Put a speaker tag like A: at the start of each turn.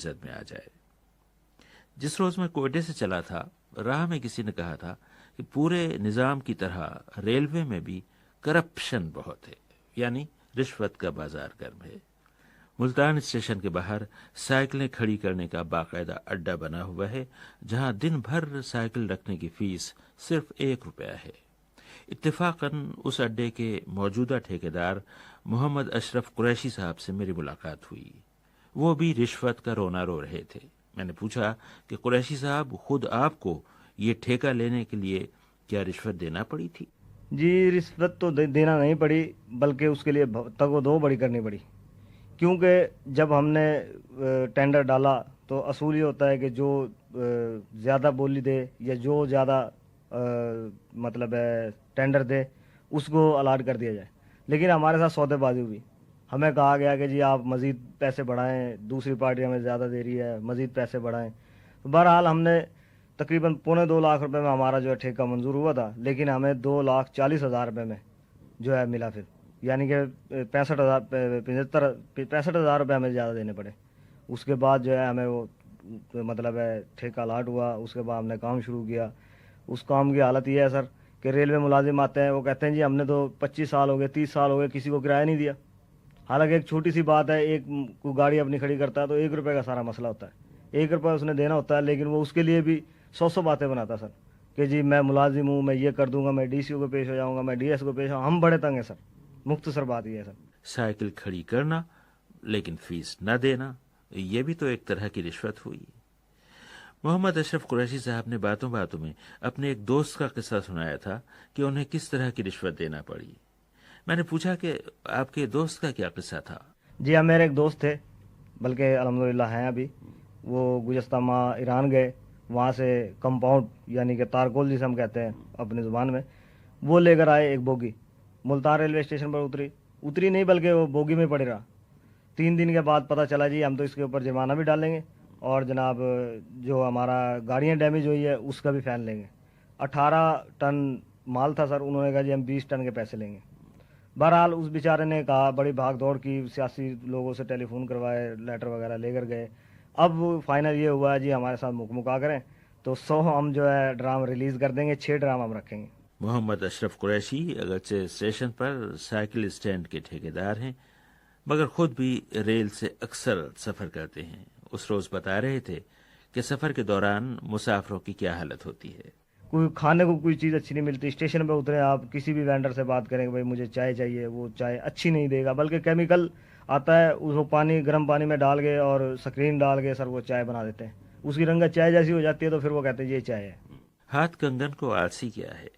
A: زد میں آ جائے۔ جس روز میں کوئٹے سے چلا تھا، راہ میں کسی نے کہا تھا کہ پورے نظام کی طرح ریلوے میں بھی کرپشن بہت ہے، یعنی رشوت کا بازار گرم ہے۔ ملتان اسٹیشن کے باہر سائیکلیں کھڑی کرنے کا باقاعدہ اڈا بنا ہوا ہے، جہاں دن بھر سائیکل رکھنے کی فیس صرف 1 روپیہ ہے۔ اتفاقاً اس اڈے کے موجودہ ٹھیکیدار محمد اشرف قریشی صاحب سے میری ملاقات ہوئی۔ وہ بھی رشوت کا رونا رو رہے تھے۔ میں نے پوچھا کہ قریشی صاحب، خود آپ کو یہ ٹھیکہ لینے کے لیے کیا رشوت دینا پڑی تھی؟
B: جی، رشوت تو دینا نہیں پڑی، بلکہ اس کے لیے تگ و دو بڑی کرنی پڑی، کیونکہ جب ہم نے ٹینڈر ڈالا تو اصول یہ ہوتا ہے کہ جو زیادہ بولی دے یا جو زیادہ مطلب ہے ٹینڈر دے اس کو الاٹ کر دیا جائے، لیکن ہمارے ساتھ سودے بازی ہوئی۔ ہمیں کہا گیا کہ جی آپ مزید پیسے بڑھائیں، دوسری پارٹی ہمیں زیادہ دے رہی ہے، مزید پیسے بڑھائیں۔ تو بہرحال ہم نے تقریباً 2.25 لاکھ میں ہمارا جو ہے ٹھیکہ منظور ہوا تھا، لیکن ہمیں 2,40,000 میں جو ہے ملا پھر، یعنی کہ 65,000 روپے ہمیں زیادہ دینے پڑے۔ اس کے بعد جو ہے ہمیں وہ مطلب ہے ٹھیکہ الاٹ ہوا۔ اس کے بعد ہم نے کام شروع کیا۔ اس کام کی حالت یہ ہے سر کہ ریلوے ملازم آتے ہیں، وہ کہتے ہیں جی ہم نے تو 25 سال ہو گئے، 30 سال ہو گئے، کسی کو کرایہ نہیں دیا۔ حالانکہ ایک چھوٹی سی بات ہے، ایک کوئی گاڑی اپنی کھڑی کرتا ہے تو 1 روپے کا سارا مسئلہ ہوتا ہے، 1 روپے اس نے دینا ہوتا ہے، لیکن وہ اس کے لیے بھی 100 باتیں بناتا سر کہ جی میں ملازم ہوں، میں یہ کر دوں گا، میں ڈی سی او کو پیش ہو جاؤں گا، میں ڈی ایس کو پیش ہوں۔ ہم بڑے تنگ ہیں سر، مختصر بات یہ ہے سر۔
A: سائیکل کھڑی کرنا لیکن فیس نہ دینا، یہ بھی تو ایک طرح کی رشوت ہوئی۔ محمد اشرف قریشی صاحب نے باتوں باتوں میں اپنے ایک دوست کا قصہ سنایا تھا کہ انہیں کس طرح کی رشوت دینا پڑی۔ میں نے پوچھا کہ آپ کے دوست کا کیا قصہ تھا؟
B: جی ہاں، میرے ایک دوست تھے، بلکہ الحمدللہ ہیں ابھی۔ وہ گزشتہ ماہ ایران گئے، وہاں سے کمپاؤنڈ یعنی کہ تارکول جسے ہم کہتے ہیں اپنی زبان میں، وہ لے کر آئے ایک بوگی۔ ملتان ریلوے اسٹیشن پر اتری نہیں بلکہ وہ بوگی میں پڑے رہا۔ 3 دن کے بعد پتہ چلا جی ہم تو اس کے اوپر جرمانہ بھی ڈالیں گے، اور جناب جو ہمارا گاڑیاں ڈیمیج ہوئی ہے اس کا بھی فین لیں گے۔ 18 ٹن مال تھا سر، انہوں نے کہا جی ہم 20 ٹن کے پیسے لیں گے۔ بہرحال اس بیچارے نے کہا، بڑی بھاگ دوڑ کی، سیاسی لوگوں سے ٹیلی فون کروائے، لیٹر وغیرہ لے کر گئے۔ اب فائنل یہ ہوا ہے جی ہمارے ساتھ مکمکا کریں تو 100 ہم جو ہے ڈرام ریلیز کر دیں گے، 6 ڈرام ہم رکھیں گے۔
A: محمد اشرف قریشی اگرچہ اسٹیشن پر سائیکل اسٹینڈ کے ٹھیکیدار ہیں، مگر خود بھی ریل سے اکثر سفر کرتے ہیں۔ اس روز بتا رہے تھے کہ سفر کے دوران مسافروں کی کیا حالت ہوتی ہے۔
B: کوئی کھانے کو کوئی چیز اچھی نہیں ملتی، اسٹیشن پہ اترے آپ کسی بھی وینڈر سے بات کریں کہ بھائی مجھے چائے چاہیے، وہ چائے اچھی نہیں دے گا، بلکہ کیمیکل آتا ہے، اس کو پانی گرم پانی میں ڈال کے اور سکرین ڈال کے سر وہ چائے بنا دیتے ہیں، اس کی رنگت چائے جیسی ہو جاتی ہے تو پھر وہ کہتے ہیں یہ چائے ہے۔
A: ہاتھ کنگن کو آلسی کیا ہے،